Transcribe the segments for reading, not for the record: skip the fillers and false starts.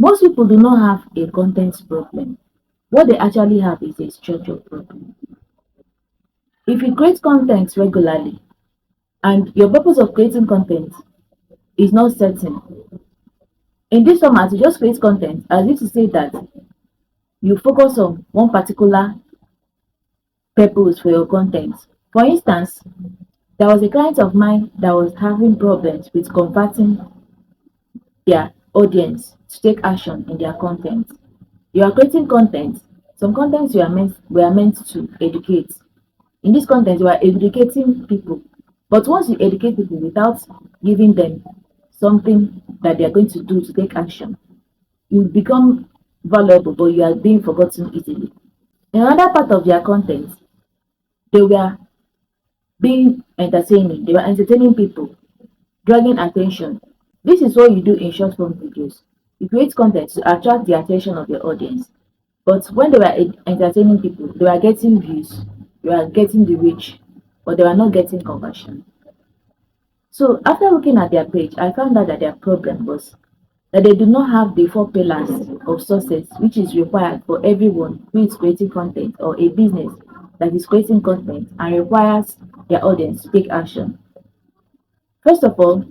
Most people do not have a content problem. What they actually have is a structure problem. If you create content regularly and your purpose of creating content is not certain, in this format, you just create content as if to say that you focus on one particular purpose for your content. For instance, there was a client of mine that was having problems with converting their audience to take action in their content. You are creating content. Some contents you are meant to educate. In this content, you are educating people. But once you educate people without giving them something that they are going to do to take action, you become valuable, but you are being forgotten easily. In another part of their content, they were being entertaining. They were entertaining people, dragging attention. This is what you do in short form videos. You create content to attract the attention of your audience. But when they were entertaining people, they were getting views, they were getting the reach, but they were not getting conversion. So after looking at their page, I found out that their problem was that they do not have the four pillars of success which is required for everyone who is creating content or a business that is creating content and requires their audience to take action. First of all,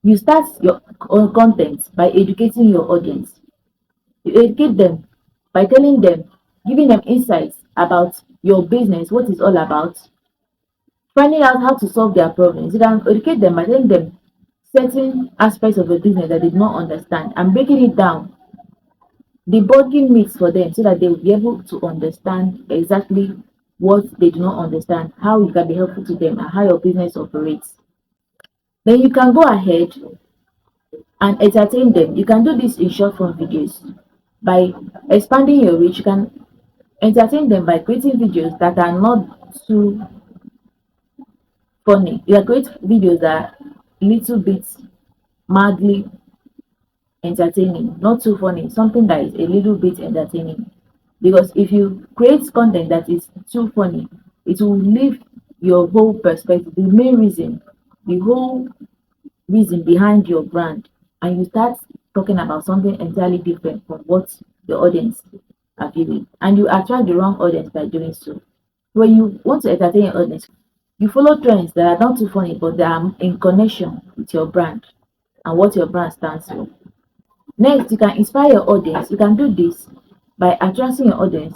you start your own content by educating your audience. You educate them by telling them, giving them insights about your business, what it's all about, finding out how to solve their problems. You can educate them by telling them certain aspects of the business that they do not understand and breaking it down, debunking myths for them so that they will be able to understand exactly what they do not understand, how you can be helpful to them, and how your business operates. Then you can go ahead and entertain them. You can do this in short form videos by expanding your reach. You can entertain them by creating videos that are not too funny. You can create videos that are little bit madly entertaining, not too funny, something that is a little bit entertaining. Because if you create content that is too funny, it will leave your whole perspective, the main reason, the whole reason behind your brand, and you start talking about something entirely different from what the audience are viewing, and you attract the wrong audience by doing so. When you want to entertain your audience, you follow trends that are not too funny, but they are in connection with your brand and what your brand stands for. Next, you can inspire your audience. You can do this by attracting your audience,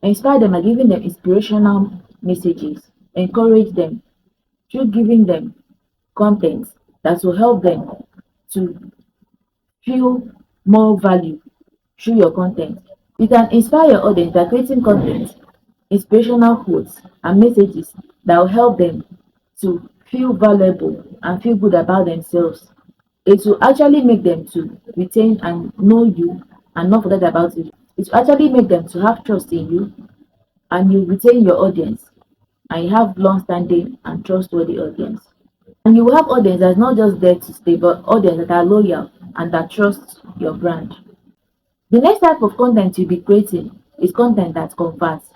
inspire them by giving them inspirational messages, encourage them through giving them content that will help them to feel more value through your content. You can inspire your audience by creating content, inspirational quotes, and messages that will help them to feel valuable and feel good about themselves. It will actually make them to retain and know you and not forget about you. It will actually make them to have trust in you and you retain your audience and you have long-standing and trustworthy audience. And you will have audience that's not just there to stay, but audience that are loyal and that trust your brand. The next type of content you'll be creating is content that converts.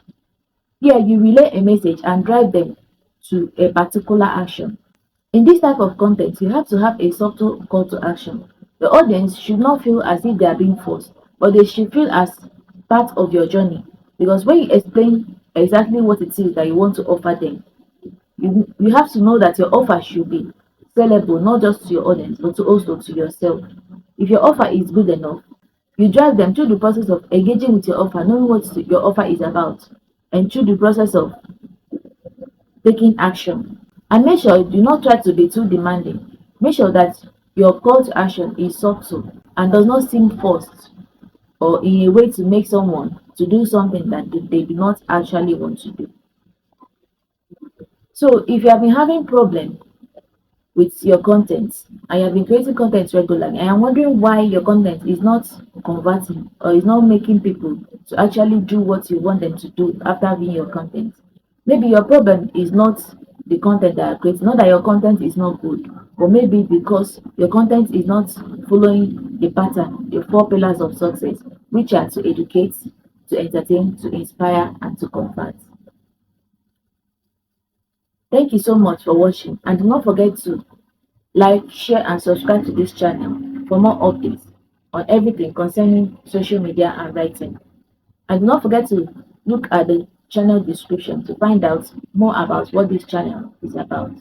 Here you relay a message and drive them to a particular action. In this type of content, you have to have a subtle call to action. The audience should not feel as if they are being forced, but they should feel as part of your journey. Because when you explain exactly what it is that you want to offer them, you have to know that your offer should be sellable not just to your audience but to also to yourself. If your offer is good enough, you drive them through the process of engaging with your offer, knowing what your offer is about, and through the process of taking action. And make sure you do not try to be too demanding. Make sure that your call to action is subtle and does not seem forced or in a way to make someone to do something that they do not actually want to do. So if you have been having problem with your content and you have been creating content regularly and I'm wondering why your content is not converting or is not making people to actually do what you want them to do after viewing your content, maybe your problem is not the content that you're creating, not that your content is not good, but maybe because your content is not following the pattern, the four pillars of success, which are to educate, to entertain, to inspire, and to convert. Thank you so much for watching, and do not forget to like, share, and subscribe to this channel for more updates. on everything concerning social media and writing. And do not forget to look at the channel description to find out more about what this channel is about.